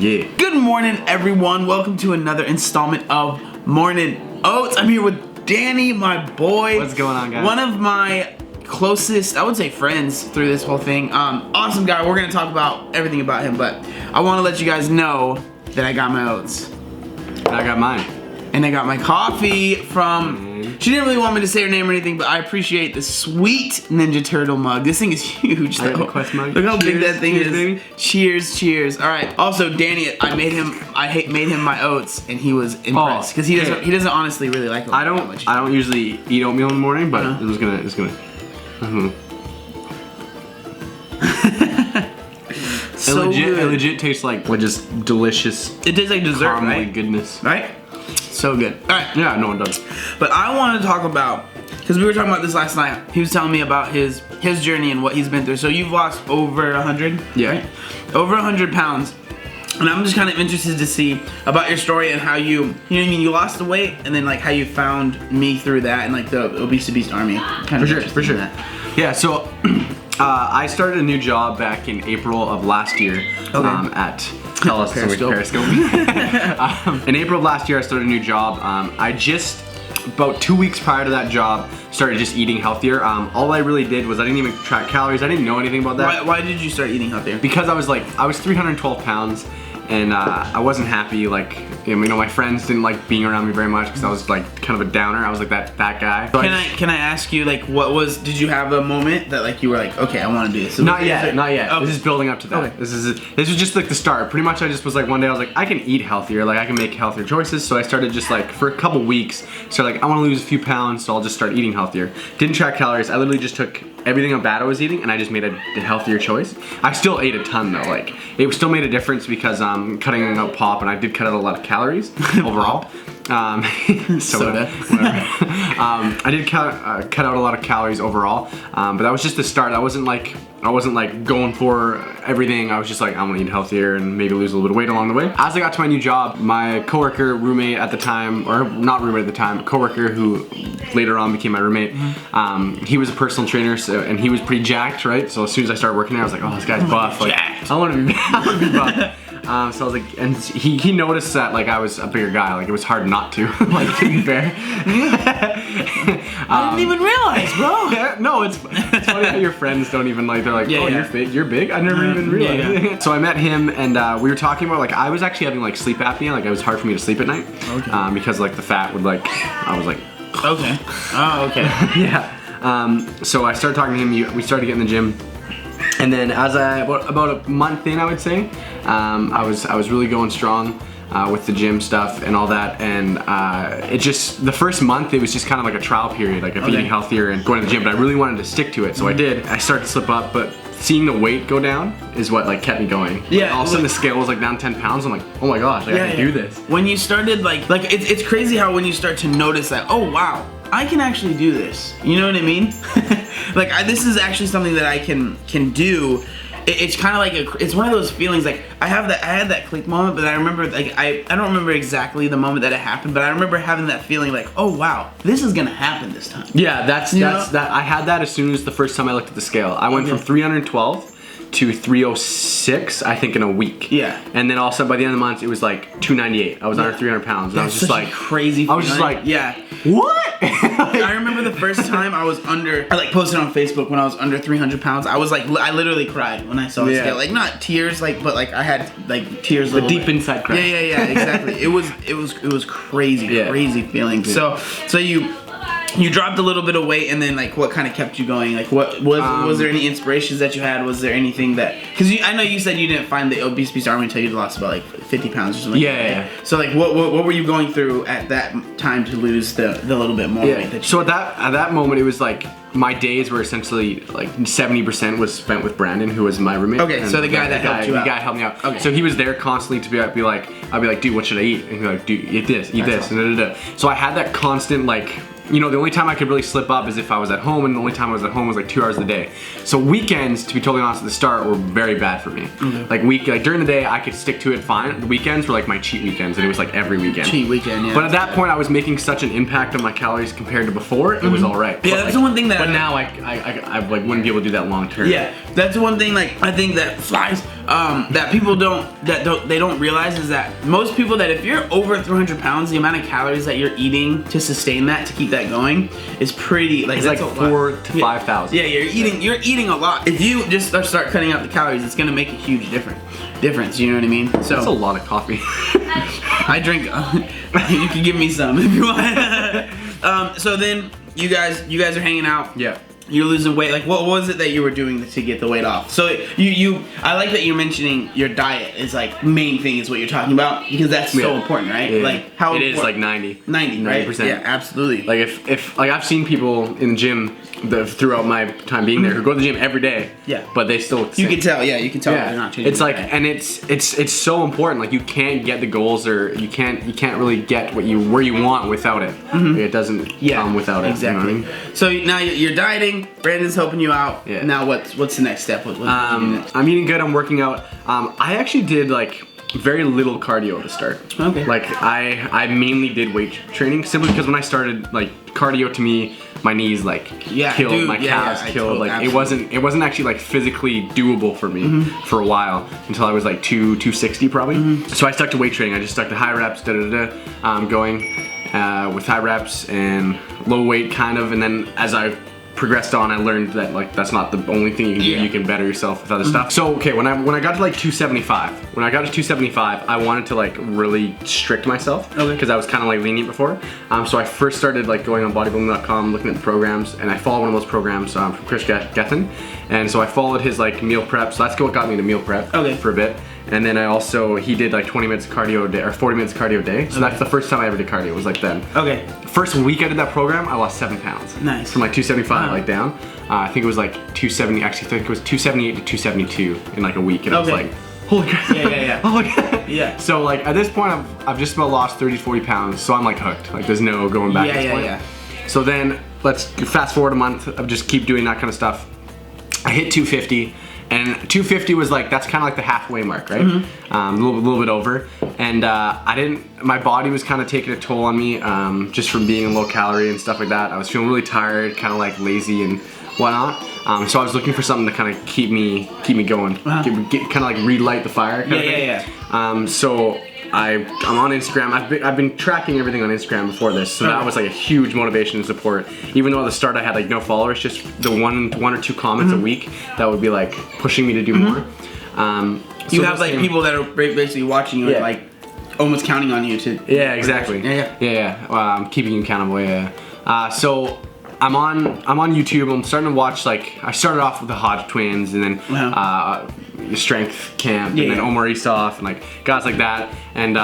Yeah. Good morning, everyone. Welcome to another installment of Mornin Oats. I'm here with Danny, my boy. What's going on, guys? One of my closest, I would say, friends through this whole thing. Awesome guy. We're gonna talk about everything about him, but I want to let you guys know that I got my oats. And I got mine. And I got my coffee from. She didn't really want me to say her name or anything, but I appreciate the sweet Ninja Turtle mug. This thing is huge, though. I got the Quest mug. Look how big that thing Cheers, is. baby. Cheers, cheers. All right. Also, Danny, made him my oats, and he was impressed because he doesn't honestly really like them. I don't usually eat oatmeal in the morning, but it's gonna. So it legit tastes like just delicious. It tastes like dessert, caramely right? goodness. Right? So good. All right. Yeah, no one does. But I want to talk about, because we were talking about this last night. He was telling me about his journey and what he's been through. So you've lost over 100? Yeah. Right? Over 100 pounds. And I'm just kind of interested to see about your story and how you know what I mean, you lost the weight and then like how you found me through that and like the Obese to Beast Army. For sure. Yeah, so I started a new job back in April of last year at Periscope. In April of last year, I started a new job. I just, about 2 weeks prior to that job, started just eating healthier. All I really did was I didn't even track calories. I didn't know anything about that. Why did you start eating healthier? Because I was 312 pounds. And I wasn't happy, like, you know, my friends didn't like being around me very much because I was like kind of a downer. I was like that fat guy. So can I ask you, like, did you have a moment that like you were like, okay, I want to do this? So not yet. Oh. This is building up to that. Okay. This was just like the start. Pretty much I just was like, one day I was like, I can eat healthier, like I can make healthier choices. So I started just like, for a couple weeks, started like, I want to lose a few pounds, so I'll just start eating healthier. Didn't track calories. I literally just took everything bad I was eating and I just made a healthier choice. I still ate a ton though, like it still made a difference because cutting out pop, and I did cut out a lot of calories overall. Soda. I did cut out a lot of calories overall, but that was just the start. I wasn't like going for everything. I was just like, I'm gonna eat healthier and maybe lose a little bit of weight along the way. As I got to my new job, my coworker, roommate at the time, or not roommate at the time, coworker who later on became my roommate, he was a personal trainer, and he was pretty jacked, right? So as soon as I started working there, I was like, oh, this guy's buff. Like, I want to be buff. So I was like, and he noticed that like I was a bigger guy, like it was hard not to, like to be fair. I didn't even realize, bro. Yeah, no, it's funny how your friends don't even like, they're like, oh, you're big? I never even realized. Yeah. So I met him and we were talking about like, I was actually having like sleep apnea, like it was hard for me to sleep at night. Okay. Because like the fat would like, I was like. Okay. Oh, okay. Yeah. So I started talking to him, we started getting in the gym. And then as about a month in, I would say, I was really going strong with the gym stuff and all that, and it just, the first month it was just kind of like a trial period, like of eating healthier and going to the gym, but I really wanted to stick to it, so I did. I started to slip up, but seeing the weight go down is what like kept me going. Yeah. All of a sudden the scale was like down 10 pounds. I'm like, oh my gosh, like, I can do this. When you started like it's crazy how when you start to notice that, oh wow, I can actually do this. You know what I mean? Like this is actually something that I can do. It's kind of like it's one of those feelings like I had that click moment, but I remember like I don't remember exactly the moment that it happened, but I remember having that feeling like, oh wow, this is gonna happen this time. Yeah, that's I had that as soon as the first time I looked at the scale. I went from 312 to 306, I think, in a week. Yeah. And then also by the end of the month, it was like 298. I was under 300 pounds. And I was just like, crazy. I was just like, yeah. What? I remember the first time I was under, I like posted on Facebook when I was under 300 pounds. I was like, I literally cried when I saw the scale. Like not tears, like, but like I had like tears. The deep inside cry. Yeah, exactly. It was crazy, crazy feeling. Yeah. So you dropped a little bit of weight, and then like what kind of kept you going? Like what was there any inspirations that you had? Was there anything that, because I know you said you didn't find the Obese Beast Army until you lost about like 50 pounds or something. Yeah. So like what were you going through at that time to lose the little bit more weight? That you at that moment it was like my days were essentially like 70% was spent with Brandon, who was my roommate. Okay, so the guy that helped you out. The guy helped me out. Okay. So he was there constantly to be like, I'd be like, dude, what should I eat? And he'd be like, dude, eat this, and So I had that constant like, you know, the only time I could really slip up is if I was at home, and the only time I was at home was like 2 hours a day. So weekends, to be totally honest, at the start were very bad for me. Like during the day I could stick to it fine. The weekends were like my cheat weekends, and it was like every weekend. Cheat weekend, yeah. But at that point I was making such an impact on my calories compared to before, it was alright. Yeah, that's the one thing that. But now I like wouldn't be able to do that long term. Yeah, that's one thing like I think that flies that people don't realize is that most people that if you're over 300 pounds, the amount of calories that you're eating to sustain that, to keep that going, is pretty it's like 4,000 to 5,000. Yeah, you're eating a lot. If you just start cutting out the calories, it's gonna make a huge difference. You know what I mean? So that's a lot of coffee. I drink. You can give me some if you want. So then you guys are hanging out. Yeah. You're losing weight. Like, what was it that you were doing to get the weight off? So I like that you're mentioning your diet is like main thing is what you're talking about, because that's so important, right? Yeah. Like how it is like 90, right? 90%. Yeah, absolutely. Like if like I've seen people in the gym throughout my time being there who go to the gym every day. Yeah. But they still. You can tell. Yeah, you can tell they're not changing. It's like, and it's so important. Like you can't get the goals, or you can't really get where you want without it. It doesn't come without it. Exactly. You know what I mean? So now you're dieting. Brandon's helping you out. Yeah. Now what's the next step? What I'm eating good. I'm working out. I actually did like very little cardio to start. Okay. Like I mainly did weight training simply because when I started, like cardio to me, my knees like killed, my calves killed. Like absolutely. it wasn't actually like physically doable for me for a while until I was like 260 probably. So I stuck to weight training. I just stuck to high reps, going with high reps and low weight kind of, and then as I progressed on, I learned that like that's not the only thing you can do. You can better yourself with other stuff. So okay, when I got to like 275, I wanted to like really strict myself because I was kind of like lenient before. So I first started like going on bodybuilding.com, looking at the programs, and I followed one of those programs from Chris Gethin, and so I followed his like meal prep. So that's what got me to meal prep for a bit. And then he did like 20 minutes of cardio a day, or 40 minutes of cardio a day. So that's the first time I ever did cardio, was like then. Okay. First week I did that program, I lost 7 pounds. Nice. From like 275 like down. I think it was like 270, actually I think it was 278 to 272 in like a week. And I was like, holy crap. Yeah. Oh my god. Yeah. So like at this point I've just about lost 30 to 40 pounds. So I'm like hooked. Like there's no going back at this point. So then let's fast forward a month of just keep doing that kind of stuff. I hit 250. And 250 was like, that's kind of like the halfway mark, right? A little bit over. And my body was kind of taking a toll on me just from being low calorie and stuff like that. I was feeling really tired, kind of like lazy and whatnot. So I was looking for something to kind of keep me going, kind of like relight the fire. So I'm on Instagram. I've been tracking everything on Instagram before this, so that was like a huge motivation and support. Even though at the start I had like no followers, just the one or two comments a week that would be like pushing me to do more. You have like people that are basically watching you and like almost counting on you to. Yeah, exactly. Keeping you accountable. So I'm on YouTube. I'm starting to watch, like, I started off with the Hodge twins, and then Strength Camp, and then Omar Isov, and like guys like that. And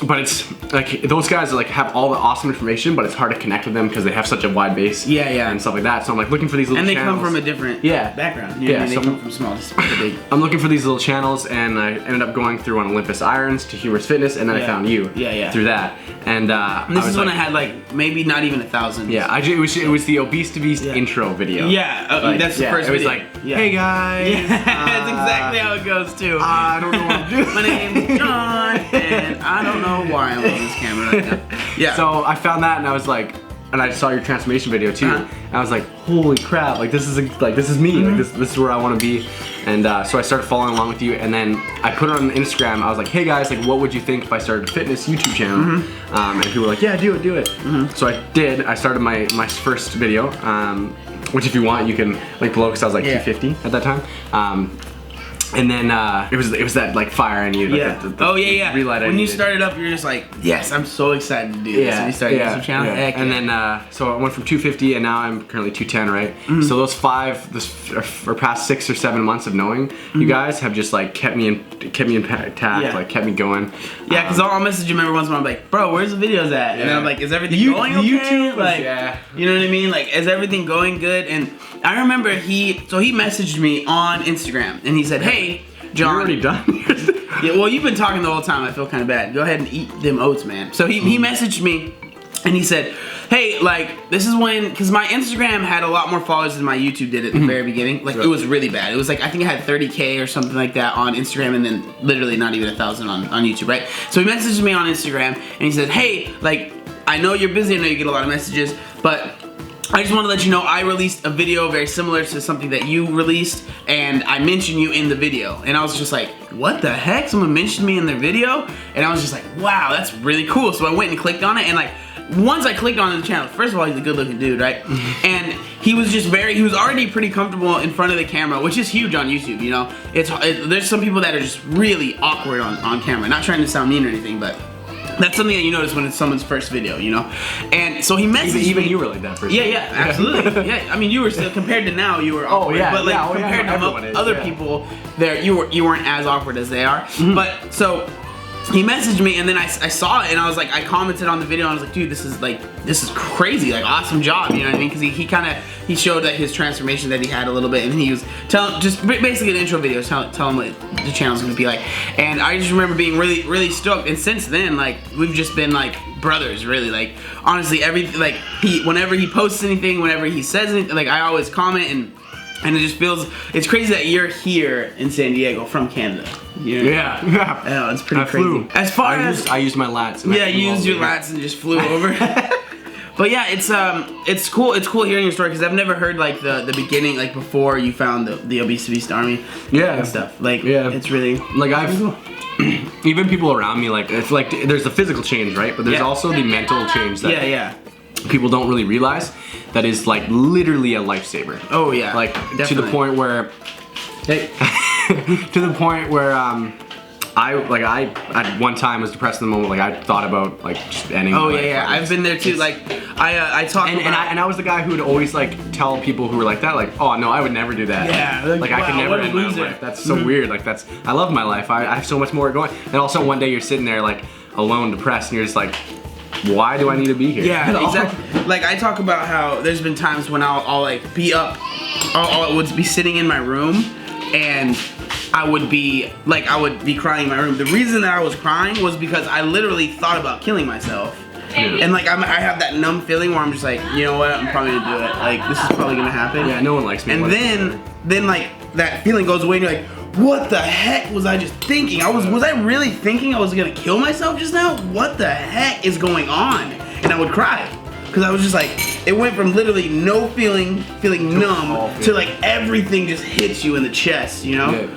but it's like those guys like have all the awesome information, but it's hard to connect with them because they have such a wide base. And stuff like that. So I'm like looking for these little channels. And they come from a different background. You know, they come from small. Big. I'm looking for these little channels, and I ended up going through on Olympus Irons to Humorous Fitness, and then I found you through that. And this is when I had like maybe not even 1,000. Yeah, it was the Obese to Beast intro video. That's the first video. It was like, hey guys. That's exactly how it goes too. I don't know what I'm doing. My name's John, and I don't know why I'm on this camera right now. So I found that, and I was like, and I saw your transformation video too, and I was like, holy crap! Like this is me. Like this is where I want to be. And so I started following along with you, and then I put it on Instagram. I was like, hey guys, like what would you think if I started a fitness YouTube channel? And people were like, yeah, do it. So I did. I started my first video, which if you want, you can link below, because I was like 250 at that time. And then it was that like fire in you. Like relight when you started up, you're just like, yes, I'm so excited to do this. And you started your YouTube channel. And then so I went from 250, and now I'm currently 210, right? So those past 6 or 7 months of knowing you guys have just like kept me intact, like kept me going. Yeah, because I'll message you once when I'm like, bro, where's the videos at? And I'm like, is everything going okay? YouTube, like, you know what I mean? Like, is everything going good? And I remember he messaged me on Instagram, and he said, hey, John. You're already done? Well, you've been talking the whole time. I feel kind of bad. Go ahead and eat them oats, man. So he messaged me, and he said, hey, like, this is when, because my Instagram had a lot more followers than my YouTube did at the very beginning. Like, it was really bad. It was like, I think it had 30K or something like that on Instagram, and then literally not even 1,000 on YouTube, right? So he messaged me on Instagram, and he said, hey, like, I know you're busy. I know you get a lot of messages, but I just want to let you know I released a video very similar to something that you released, and I mentioned you in the video, and I was just like, what the heck? Someone mentioned me in their video, and I was just like, wow, that's really cool. So I went and clicked on it, and like, once I clicked on the channel, first of all, he's a good looking dude, right? And he was just he was already pretty comfortable in front of the camera, which is huge on YouTube, you know? There's some people that are just really awkward on camera. Not trying to sound mean or anything, but that's something that you notice when it's someone's first video, you know? And so he messaged me. Even you were like that first. Yeah, absolutely. Yeah, I mean, you were still, compared to now, you were awkward. But like, compared to other people, you weren't as awkward as they are. But, so, he messaged me, and then I saw it, and I was like, I commented on the video, and I was like, dude, this is crazy, like, awesome job, you know what I mean? Because he showed that his transformation that he had a little bit, and he was just basically an intro video, tell him what the channel's gonna be like. And I just remember being really, really stoked, and since then, like, we've just been like brothers, really. Like, honestly, whenever he posts anything, whenever he says anything, like, I always comment, and it just feels, it's crazy that you're here in San Diego from Canada. You know? Yeah, it's pretty crazy. As far as I used my lats. Yeah, you used your lats and just flew over. But yeah, it's cool. It's cool hearing your story because I've never heard like the beginning, like before you found the Obese Beast Army. Yeah, and stuff. Like, it's really like even people around me, like, it's like there's the physical change, right? But there's also the mental change that people don't really realize that is like literally a lifesaver. Oh yeah, like definitely. to the point where I at one time was depressed in the moment. Like I thought about like just ending. Oh yeah, I've been there too. Like I talked and I was the guy who would always like tell people who were like that, like, oh no, I would never do that. Yeah, like I could never end my life. That's so weird. Like I love my life. I have so much more going. And also one day you're sitting there like alone, depressed, and you're just like, why do I need to be here? Yeah, exactly. Like I talk about how there's been times when I'll like be up, I would be sitting in my room, and I would be crying in my room. The reason that I was crying was because I literally thought about killing myself. And like I have that numb feeling where I'm just like, you know what, I'm probably gonna do it. Like this is probably gonna happen. Yeah, no one likes me. And then like that feeling goes away and you're like, what the heck was I just thinking? Was I really thinking I was gonna kill myself just now? What the heck is going on? And I would cry. Because I was just like, it went from literally no feeling numb to like everything just hits you in the chest, you know? Yeah.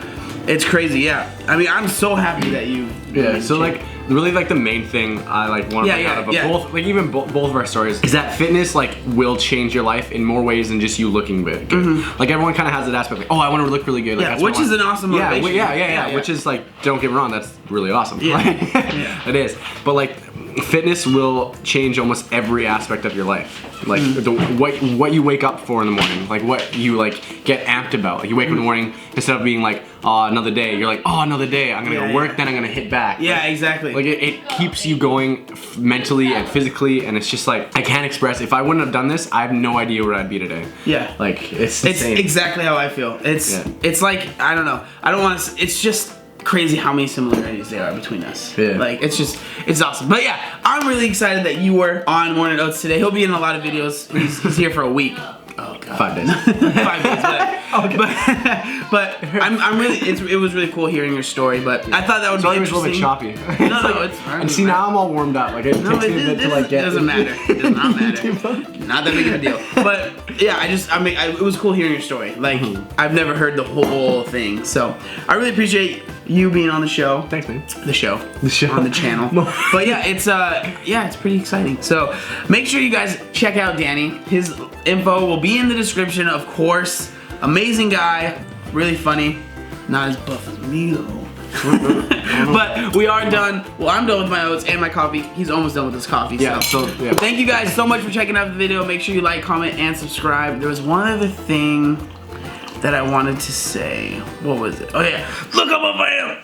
It's crazy, yeah. I mean, I'm so happy that you. Yeah. So like, really like the main thing I like want to bring out of both, like even both of our stories, is that fitness like will change your life in more ways than just you looking good. Like everyone kind of has that aspect, like, oh, I want to look really good. Like, yeah, which is an awesome motivation. Yeah. Which is like, don't get me wrong, that's really awesome. Yeah. It is. But like, fitness will change almost every aspect of your life. Like what you wake up for in the morning, like what you like get amped about. Like you wake up in the morning, instead of being like, oh, another day, you're like, oh, another day, I'm gonna go work, then I'm gonna hit back. Yeah, like, exactly. Like it keeps you going mentally and physically, and it's just like, I can't express, if I wouldn't have done this, I have no idea where I'd be today. Yeah. Like it's exactly how I feel. It's like, I don't know, I don't want to, it's just crazy how many similarities there are between us. Yeah. Like it's awesome. But yeah, I'm really excited that you were on Mornin Oats today. He'll be in a lot of videos. He's here for a week. Oh God. 5 days. 5 days. But I'm really, it was really cool hearing your story. But I thought that would be interesting. It was a little bit choppy. No, it's fine. And see, now I'm all warmed up. Like it takes me a bit to like get. It doesn't matter. It does not matter. Not that big of a deal. But yeah, it was cool hearing your story. Like I've never heard the whole thing. So I really appreciate you being on the show. Thanks, man. The show on the channel. But yeah, it's pretty exciting. So make sure you guys check out Danny. His info will be in the description, of course. Amazing guy, really funny. Not as buff as me though. But we are done. Well, I'm done with my oats and my coffee. He's almost done with his coffee. Yeah. So thank you guys so much for checking out the video. Make sure you like, comment, and subscribe. There was one other thing that I wanted to say. What was it? Oh yeah, look up a fan.